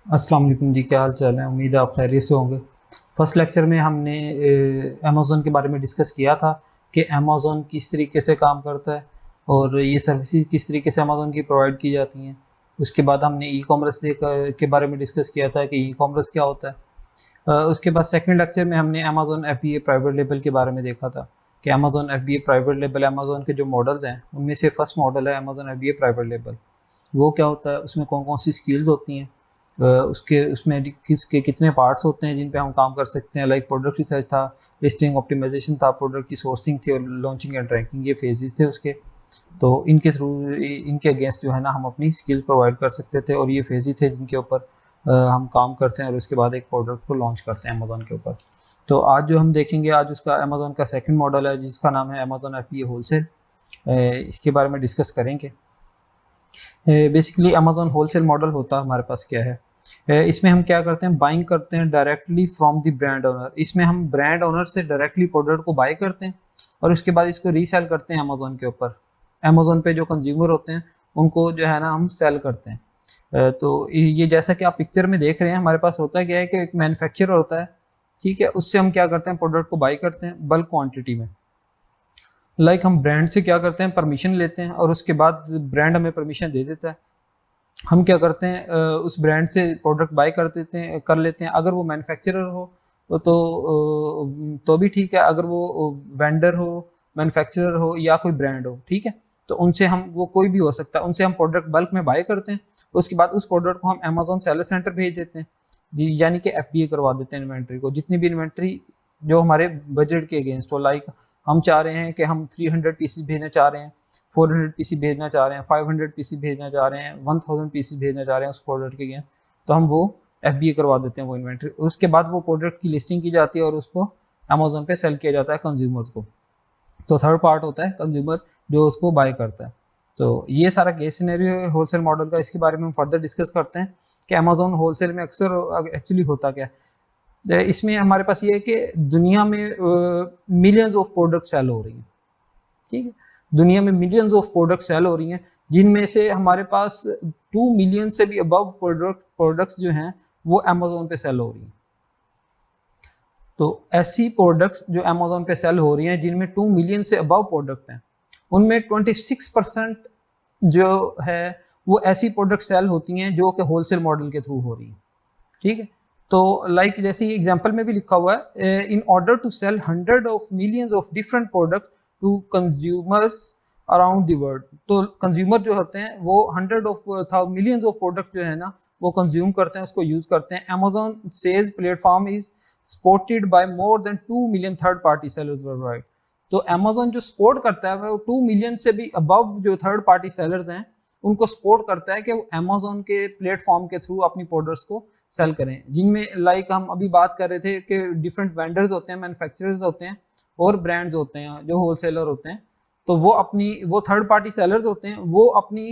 अस्सलाम वालेकुम जी, क्या हाल चाल है। उम्मीद है आप खैरियत से होंगे। फर्स्ट लेक्चर में हमने अमेज़ोन के बारे में डिस्कस किया था कि अमेज़ोन किस तरीके से काम करता है और ये सर्विसेज किस तरीके से अमेज़ोन की प्रोवाइड की जाती हैं। उसके बाद हमने ई कॉमर्स के बारे में डिस्कस किया था कि ई कॉमर्स क्या होता है। उसके बाद सेकंड लेक्चर में हमने अमेज़ोन एफबीए प्राइवेट लेबल के बारे में देखा था कि Amazon FBA private label Amazon के जो मॉडल्स हैं उनमें से फर्स्ट मॉडल है अमेज़ोन एफबीए प्राइवेट लेबल। वो क्या होता है, उसमें कौन कौन सी स्किल्स होती हैं, उसके उसमें किसके कितने पार्ट्स होते हैं जिन पे हम काम कर सकते हैं। लाइक प्रोडक्ट रिसर्च था, लिस्टिंग ऑप्टिमाइजेशन था, प्रोडक्ट की सोर्सिंग थी और लॉन्चिंग एंड रैंकिंग, ये फेजेस थे उसके। तो इनके थ्रू इनके अगेंस्ट जो है ना हम अपनी स्किल प्रोवाइड कर सकते थे और ये फेजेस थे जिनके ऊपर हम काम करते हैं और उसके बाद एक प्रोडक्ट को लॉन्च करते हैं अमेजोन के ऊपर। तो आज जो हम देखेंगे, आज उसका अमेजोन का सेकंड मॉडल है जिसका नाम है अमेजोन एफबीए होलसेल। इसके बारे में डिस्कस करेंगे। बेसिकली अमेजोन होलसेल मॉडल होता हमारे पास क्या है, इसमें हम क्या करते हैं, बाइंग करते हैं directly from the brand owner. इसमें हम ब्रांड ओनर से डायरेक्टली प्रोडक्ट को बाय करते हैं और उसके बाद इसको रीसेल करते हैं अमेजोन के ऊपर। अमेजोन पे जो कंज्यूमर होते हैं उनको जो है ना हम सेल करते हैं। तो ये जैसा कि आप पिक्चर में देख रहे हैं, हमारे पास होता क्या है कि एक मैन्युफैक्चरर होता है, ठीक है, उससे हम क्या करते हैं, प्रोडक्ट को बाय करते हैं बल्क क्वांटिटी में। लाइक हम ब्रांड से क्या करते हैं, परमिशन लेते हैं और उसके बाद ब्रांड हमें परमिशन दे देता है। हम क्या करते हैं, उस ब्रांड से प्रोडक्ट बाय कर देते हैं, कर लेते हैं। अगर वो मैन्युफैक्चरर हो तो भी ठीक है, अगर वो वेंडर हो, मैन्युफैक्चरर हो या कोई ब्रांड हो, ठीक है। तो उनसे हम, वो कोई भी हो सकता है, उनसे हम प्रोडक्ट बल्क में बाय करते हैं। उसके बाद उस प्रोडक्ट को हम अमेजोन सेलर सेंटर भेज देते हैं, यानी कि एफबीए करवा देते हैं इन्वेंट्री को, जितनी भी इन्वेंट्री जो हमारे बजट के अगेंस्ट हो। लाइक हम चाह रहे हैं कि हम 300 पीसीज भेजना चाह रहे हैं, 400 पीसी भेजना चाह रहे हैं, 500 पीसी भेजना चाह रहे हैं, 1000 पीसी भेजना चाह रहे हैं उस प्रोडक्ट के अगेंस्ट, तो हम वो एफबीए करवा देते हैं वो इन्वेंट्री। उसके बाद वो प्रोडक्ट की लिस्टिंग की जाती है और उसको अमेजोन पे सेल किया जाता है कंज्यूमर्स को। तो थर्ड पार्ट होता है कंज्यूमर जो उसको बाय करता है। तो ये सारा केस सिनेरियो है होलसेल मॉडल का। इसके बारे में हम फर्दर डिस्कस करते हैं कि अमेजोन होलसेल में अक्सर एक्चुअली होता क्या है। इसमें हमारे पास ये है कि दुनिया में मिलियंस ऑफ प्रोडक्ट सेल हो रही हैं, ठीक है। दुनिया में मिलियंस ऑफ प्रोडक्ट सेल हो रही हैं, जिनमें से हमारे पास 2 मिलियन से भी अबव प्रोडक्ट्स जो हैं वो अमेजोन पे सेल हो रही हैं। तो ऐसी प्रोडक्ट्स जो अमेजोन पे सेल हो रही हैं जिनमें 2 मिलियन से अबव प्रोडक्ट हैं, उनमें 26% जो है वो ऐसी प्रोडक्ट सेल होती हैं जो कि होलसेल मॉडल के थ्रू हो रही हैं, ठीक है। तो लाइक जैसे ही एग्जांपल में भी लिखा हुआ है, in order to sell hundred of millions of different product to consumers around the world. तो कंज्यूमर जो होते हैं वो hundred of millions of product जो है ना वो कंज्यूम करते हैं, उसको यूज करते हैं। Amazon sales platform is supported by more than 2 million third party sellers worldwide. तो अमेजोन जो सपोर्ट करता है वो 2 मिलियन से भी अबव जो थर्ड पार्टी सेलर्स हैं उनको सपोर्ट करता है कि वो अमेजोन के प्लेटफॉर्म के थ्रू अपनी प्रोडक्ट्स को सेल करें। जिनमें लाइक हम अभी बात कर रहे थे कि डिफरेंट वेंडर्स होते हैं, मैन्युफैक्चरर्स होते हैं और ब्रांड्स होते हैं जो होलसेलर होते हैं। तो वो थर्ड पार्टी सेलर्स होते हैं, वो अपनी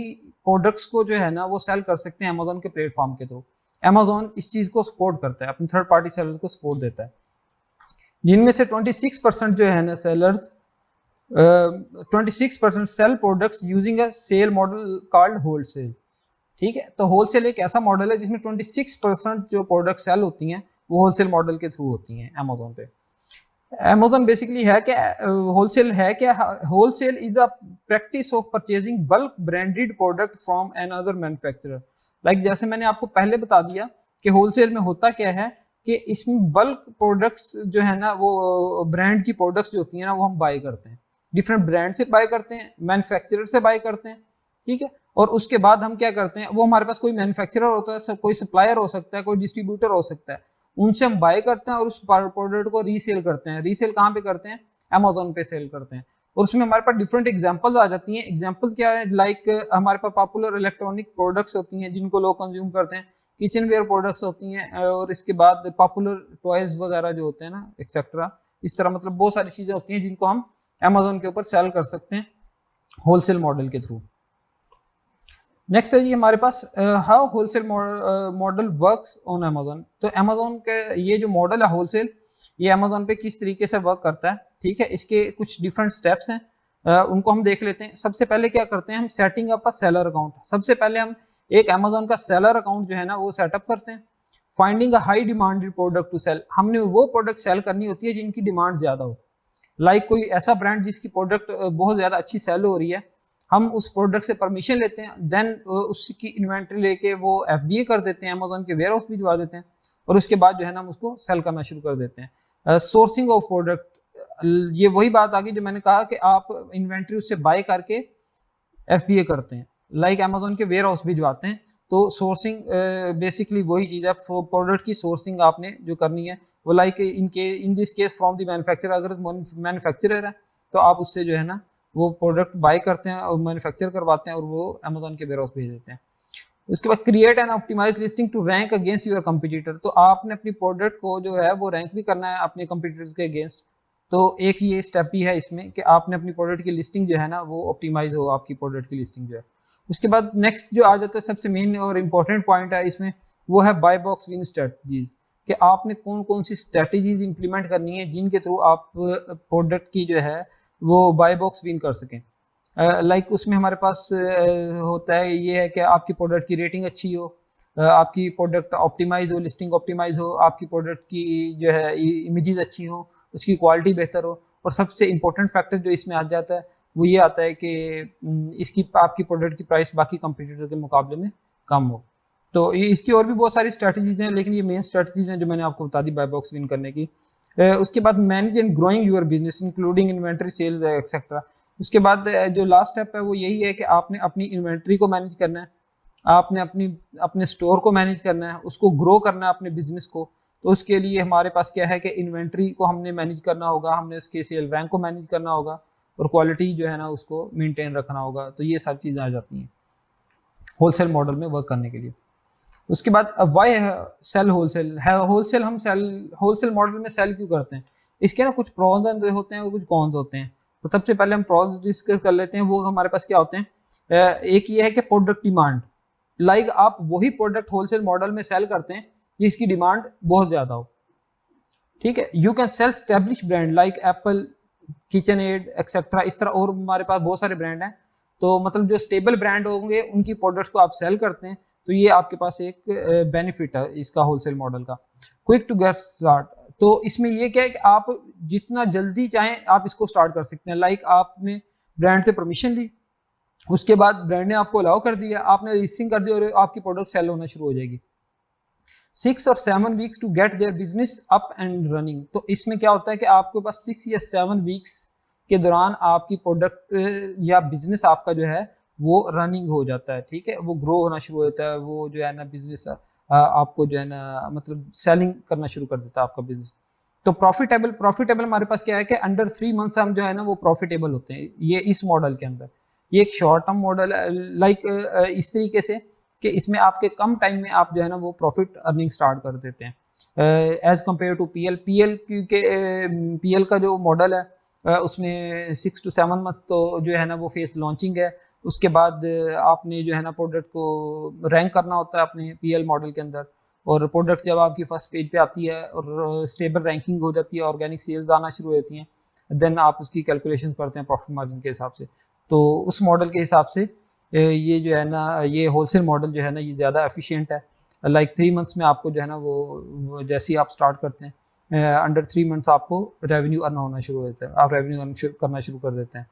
प्रोडक्ट्स को जो है ना वो सेल कर सकते हैं अमेजोन के प्लेटफॉर्म के थ्रू। अमेजोन इस चीज को सपोर्ट करता है, अपनी थर्ड पार्टी सेलर्स को सपोर्ट देता है। जिनमें से 26% जो है ना sellers, 26% sale products using a sale model called wholesale, ठीक है। तो होलसेल एक ऐसा मॉडल है जिसमें 26% जो प्रोडक्ट सेल होती हैं वो होलसेल मॉडल के थ्रू होती हैं अमेजोन पे। अमेजोन बेसिकली है क्या, होलसेल है क्या, wholesale is a practice of purchasing bulk branded product from another manufacturer. Like जैसे मैंने आपको पहले बता दिया कि होलसेल में होता क्या है कि इसमें बल्क प्रोडक्ट्स जो है ना वो ब्रांड की प्रोडक्ट्स जो होती हैं ना वो हम बाय करते हैं, डिफरेंट ब्रांड से बाय करते हैं, मैन्युफैक्चरर से बाय करते हैं, ठीक है। और उसके बाद हम क्या करते हैं, वो हमारे पास कोई मैन्युफैक्चरर होता है, कोई सप्लायर हो सकता है, कोई डिस्ट्रीब्यूटर हो सकता है, उनसे हम बाय करते हैं और उस प्रोडक्ट को रीसेल करते हैं। रीसेल कहाँ पे करते हैं, अमेजोन पे सेल करते हैं। और उसमें हमारे पास डिफरेंट एग्जांपल्स आ जाती हैं। एग्जांपल क्या है, लाइक हमारे पास पॉपुलर इलेक्ट्रॉनिक प्रोडक्ट्स होती हैं जिनको लोग कंज्यूम करते हैं, किचन वेयर प्रोडक्ट्स होती हैं, और इसके बाद पॉपुलर टॉयज वगैरह जो होते हैं ना एक्सेट्रा। इस तरह मतलब बहुत सारी चीजें होती हैं जिनको हम अमेजोन के ऊपर सेल कर सकते हैं होलसेल मॉडल के थ्रू। नेक्स्ट है जी हमारे पास how wholesale model works on Amazon. तो अमेजोन के ये जो मॉडल है होलसेल, ये अमेजोन पे किस तरीके से वर्क करता है, ठीक है। इसके कुछ डिफरेंट स्टेप्स हैं, उनको हम देख लेते हैं। सबसे पहले क्या करते हैं, हम setting up a seller account. सबसे पहले हम एक अमेजोन का सेलर अकाउंट जो है ना वो सेटअप करते हैं। Finding a high demanded product to sell, हमने वो प्रोडक्ट सेल करनी होती है जिनकी डिमांड ज्यादा हो। कोई ऐसा ब्रांड जिसकी प्रोडक्ट बहुत ज्यादा अच्छी सेल हो रही है, हम उस प्रोडक्ट से परमिशन लेते हैं, देन उसकी इन्वेंट्री लेके वो एफबीए कर देते हैं, अमेजोन के वेयर हाउस भिजवा देते हैं, और उसके बाद जो है ना हम उसको सेल करना शुरू कर देते हैं। सोर्सिंग ऑफ प्रोडक्ट, ये वही बात आ गई जो मैंने कहा कि आप इन्वेंट्री उससे बाय करके एफबीए करते हैं, अमेजोन के वेयर हाउस भिजवाते हैं। तो सोर्सिंग बेसिकली वही चीज है, प्रोडक्ट की सोर्सिंग आपने जो करनी है वो in this case from the manufacturer, अगर मैन्युफैक्चरर है तो आप उससे जो है ना वो प्रोडक्ट बाय करते हैं और मैन्युफैक्चर करवाते हैं और वो अमेजोन के वेयर हाउस भेज देते हैं। उसके बाद create and optimise listing to rank against your competitor, तो आपने अपनी प्रोडक्ट को जो है वो रैंक भी करना है अपने कंपटीटर्स के अगेंस्ट। तो एक ये स्टेप ही है इसमें कि आपने अपनी प्रोडक्ट की लिस्टिंग जो है ना वो ऑप्टिमाइज हो, आपकी प्रोडक्ट की लिस्टिंग जो है। उसके बाद नेक्स्ट जो आ जाता है सबसे मेन और इम्पोर्टेंट पॉइंट है इसमें, वो है बाय बॉक्स विन स्ट्रेटजीज, कि आपने कौन कौन सी स्ट्रेटजीज इंप्लीमेंट करनी है जिनके थ्रू आप प्रोडक्ट की जो है वो बाय बॉक्स विन कर सकें। उसमें हमारे पास होता है ये है कि आपकी प्रोडक्ट की रेटिंग अच्छी हो, आपकी प्रोडक्ट ऑप्टिमाइज हो, लिस्टिंग ऑप्टिमाइज हो, आपकी प्रोडक्ट की जो है इमेजेस अच्छी हो, उसकी क्वालिटी बेहतर हो, और सबसे इंपॉर्टेंट फैक्टर जो इसमें आ जाता है वो ये आता है कि इसकी आपकी प्रोडक्ट की प्राइस बाकी कंपटीटर के मुकाबले में कम हो। तो ये इसकी और भी बहुत सारी स्ट्रैटेजीज हैं, लेकिन ये मेन स्ट्रैटेजीज हैं जो मैंने आपको बता दी बाय बॉक्स विन करने की। उसके बाद manage and growing your business including inventory, sales etcetera. उसके बाद जो लास्ट स्टेप है वो यही है कि आपने अपनी इन्वेंट्री को मैनेज करना है, आपने अपने स्टोर को मैनेज करना है, उसको ग्रो करना है अपने बिजनेस को। तो उसके लिए हमारे पास क्या है कि इन्वेंट्री को हमने मैनेज करना होगा, हमने उसके सेल रैंक को मैनेज करना होगा, और क्वालिटी जो है ना उसको मेंटेन रखना होगा। तो ये सारी चीज़ें आ जाती हैं होलसेल मॉडल में वर्क करने के लिए। उसके बाद वाई सेल होलसेल है, होलसेल मॉडल में सेल क्यों करते हैं, इसके ना कुछ प्रोज होते हैं और कुछ कॉन्स होते हैं। तो सबसे पहले हम प्रोज डिस्कस कर लेते हैं, वो हमारे पास क्या होते हैं। एक ये है कि प्रोडक्ट डिमांड, आप वही प्रोडक्ट होलसेल मॉडल में सेल करते हैं जिसकी डिमांड बहुत ज्यादा हो, ठीक है। You can sell establish brand like Apple, KitchenAid etcetera, इस तरह और हमारे पास बहुत सारे ब्रांड हैं। तो मतलब जो स्टेबल ब्रांड होंगे उनकी प्रोडक्ट्स को आप सेल करते हैं, तो ये आपके पास एक बेनिफिट है इसका होलसेल मॉडल का। क्विक टू गेट स्टार्ट, तो इसमें ये क्या है कि आप जितना जल्दी चाहें आप इसको स्टार्ट कर सकते हैं। आपने ब्रांड से परमिशन ली, उसके बाद ब्रांड ने आपको अलाउ कर दिया, आपने रजिस्ट्रिंग कर दी और आपकी प्रोडक्ट सेल होना शुरू हो जाएगी। 6 और 7 weeks to get their business up and running, तो इसमें क्या होता है कि आपके पास 6 या 7 वीक्स के दौरान आपकी प्रोडक्ट या बिजनेस आपका जो है वो रनिंग हो जाता है, ठीक है, वो ग्रो होना शुरू हो जाता है, वो जो है ना बिजनेस आपको जो है ना मतलब सेलिंग करना शुरू कर देता है आपका बिजनेस। तो प्रॉफिटेबल हमारे पास क्या है कि अंडर 3 मंथ्स हम जो है ना वो प्रॉफिटेबल होते हैं, ये इस मॉडल के अंदर। ये एक शॉर्ट टर्म मॉडल है, इस तरीके से कि इसमें आपके कम टाइम में आप जो है ना वो प्रॉफिट अर्निंग स्टार्ट कर देते हैं एज कम्पेयर टू पीएल, क्योंकि पीएल का जो मॉडल है उसमें 6 to 7 मंथ तो जो है ना वो फेस लॉन्चिंग है। उसके बाद आपने जो है ना प्रोडक्ट को रैंक करना होता है अपने पीएल मॉडल के अंदर, और प्रोडक्ट जब आपकी फर्स्ट पेज पे आती है और स्टेबल रैंकिंग हो जाती है, ऑर्गेनिक सेल्स आना शुरू हो जाती हैं, देन आप उसकी कैलकुलेशंस करते हैं प्रॉफिट मार्जिन के हिसाब से। तो उस मॉडल के हिसाब से ये जो है ना ये होलसेल मॉडल जो है ना ये ज़्यादा एफिशिएंट है। 3 मंथ्स में आपको जो है ना वो जैसे ही आप स्टार्ट करते हैं अंडर 3 मंथ्स आपको रेवेन्यू अर्न होना शुरू हो जाता है, आप रेवेन्यू अर्न करना शुरू कर देते हैं।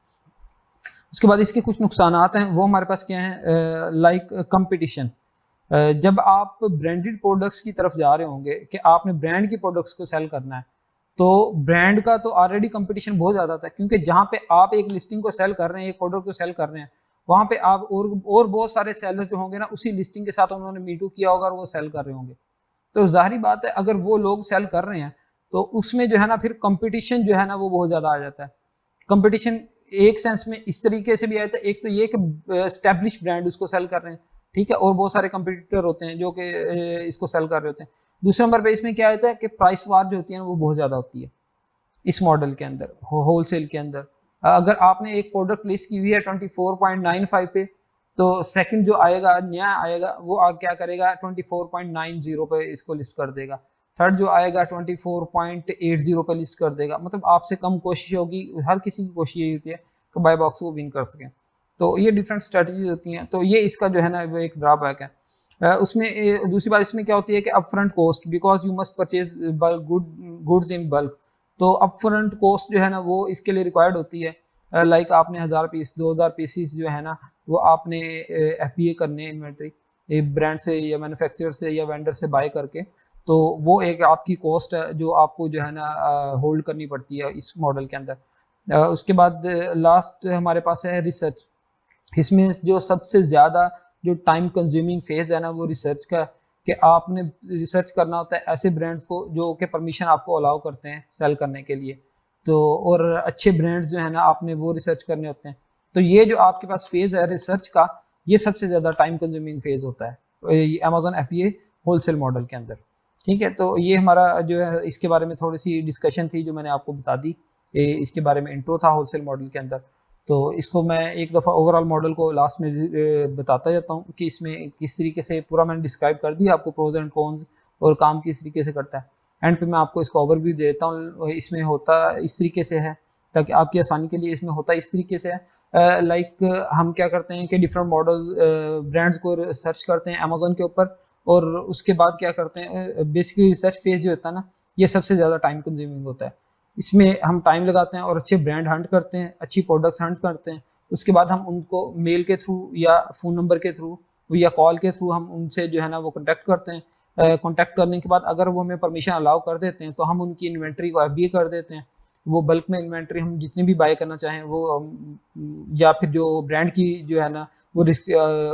उसके बाद इसके कुछ नुकसान हैं, वो हमारे पास क्या है, कंपटीशन। जब आप ब्रांडेड प्रोडक्ट्स की तरफ जा रहे होंगे कि आपने ब्रांड की प्रोडक्ट्स को सेल करना है, तो ब्रांड का तो ऑलरेडी कंपटीशन बहुत ज़्यादा था, क्योंकि जहाँ पे आप एक लिस्टिंग को सेल कर रहे हैं, एक प्रोडक्ट को सेल कर रहे हैं, वहाँ पे आप और बहुत सारे सेलर जो होंगे ना उसी लिस्टिंग के साथ उन्होंने मीटू किया होगा और वो सेल कर रहे होंगे। तो जाहिर बात है अगर वो लोग सेल कर रहे हैं तो उसमें जो है ना फिर कंपटीशन जो है ना वो बहुत ज़्यादा आ जाता है। कंपटीशन एक सेंस में इस तरीके से भी आता है, एक तो ये कि एस्टेब्लिश ब्रांड उसको सेल कर रहे हैं, ठीक है, और बहुत सारे कंपटीटर होते हैं जो कि इसको सेल कर रहे होते हैं। दूसरे नंबर पे इसमें क्या होता है कि प्राइस वार जो होती है ना वो बहुत ज़्यादा होती है इस मॉडल के अंदर, होलसेल के अंदर। अगर आपने एक प्रोडक्ट लिस्ट की हुई है 24.95 पे, तो सेकंड जो आएगा नया आएगा वो क्या करेगा 24.90 पे इसको लिस्ट कर देगा, थर्ड जो आएगा 24.80 पे लिस्ट कर देगा। मतलब आपसे कम कोशिश होगी, हर किसी की कोशिश यही होती है कि बाय बॉक्स को विन कर सकें। तो ये डिफरेंट स्ट्रेटजीज होती हैं, तो ये इसका जो है ना वो एक ड्रॉबैक है। उसमें दूसरी बात इसमें क्या होती है कि upfront cost, because you must purchase bulk goods in bulk, तो अपफ्रंट कॉस्ट जो है ना वो इसके लिए रिक्वायर्ड होती है। लाइक आपने 1000 पीस 2000 पीसीस जो है ना वो आपने एफबीए करने इन्वेंट्री ब्रांड से या मैन्युफैक्चरर से या वेंडर से बाय करके, तो वो एक आपकी कॉस्ट है जो आपको जो है ना होल्ड करनी पड़ती है इस मॉडल के अंदर। उसके बाद लास्ट हमारे पास है रिसर्च। इसमें जो सबसे ज़्यादा जो टाइम कंज्यूमिंग फेज है ना वो रिसर्च का, कि आपने रिसर्च करना होता है ऐसे ब्रांड्स को जो कि परमिशन आपको अलाउ करते हैं सेल करने के लिए, तो और अच्छे ब्रांड्स जो है ना आपने वो रिसर्च करने होते हैं। तो ये जो आपके पास फेज है रिसर्च का, ये सबसे ज़्यादा टाइम कंज्यूमिंग फेज होता है अमेजोन एफबीए होलसेल मॉडल के अंदर। ठीक है, तो ये हमारा जो है इसके बारे में थोड़ी सी डिस्कशन थी जो मैंने आपको बता दी। इसके बारे में इंट्रो था होलसेल मॉडल के अंदर। तो इसको मैं एक दफ़ा ओवरऑल मॉडल को लास्ट में बताता जाता हूँ कि इसमें किस तरीके से पूरा मैंने डिस्क्राइब कर दिया आपको प्रोज एंड कॉन्स और काम किस तरीके से करता है। एंड पे मैं आपको इसका ओवरव्यू देता हूँ। इसमें होता इस तरीके से है, ताकि आपकी आसानी के लिए इसमें होता इस तरीके से है। लाइक हम क्या करते हैं कि डिफरेंट मॉडल ब्रांड्स को सर्च करते हैं अमेजोन के ऊपर, और उसके बाद क्या करते हैं बेसिकली रिसर्च फेज जो होता है ना ये सबसे ज़्यादा टाइम कंज्यूमिंग होता है। इसमें हम टाइम लगाते हैं और अच्छे ब्रांड हंट करते हैं, अच्छी प्रोडक्ट्स हंट करते हैं। उसके बाद हम उनको मेल के थ्रू या फ़ोन नंबर के थ्रू या कॉल के थ्रू हम उनसे जो है ना वो कॉन्टैक्ट करते हैं। कॉन्टैक्ट करने के बाद अगर वो हमें परमिशन अलाउ कर देते हैं तो हम उनकी इन्वेंट्री को एफबीए कर देते हैं। वो बल्क में इन्वेंट्री हम जितनी भी बाय करना चाहें वो या फिर जो ब्रांड की जो है ना वो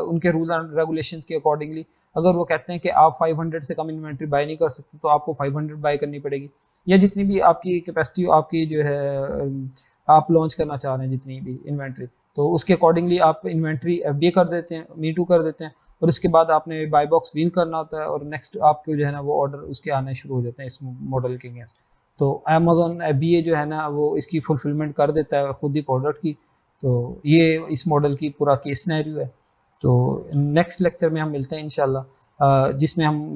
उनके रूल एंड रेगुलेशंस के अकॉर्डिंगली, अगर वो कहते हैं कि आप 500 से कम इन्वेंट्री बाय नहीं कर सकते तो आपको 500 बाय करनी पड़ेगी, या जितनी भी आपकी कैपेसिटी आपकी जो है आप लॉन्च करना चाह रहे हैं जितनी भी इन्वेंट्री, तो उसके अकॉर्डिंगली आप इन्वेंट्री एफबीए कर देते हैं, मी टू कर देते हैं, और उसके बाद आपने बाय बॉक्स विन करना होता है और नेक्स्ट आपके जो है ना वो ऑर्डर उसके आने शुरू हो जाते हैं इस मॉडल के अगेंस्ट। तो अमेजोन एफबीए जो है ना वो इसकी फुलफिलमेंट कर देता है खुद ही प्रोडक्ट की। तो ये इस मॉडल की पूरा केस सिनेरियो है। तो नेक्स्ट लेक्चर में हम मिलते हैं इंशाल्लाह, जिसमें हम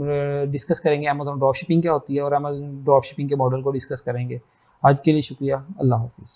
डिस्कस करेंगे अमेजोन ड्रॉप शिपिंग क्या होती है और अमेजोन ड्रॉप शिपिंग के मॉडल को डिस्कस करेंगे। आज के लिए शुक्रिया, अल्लाह हाफिज़।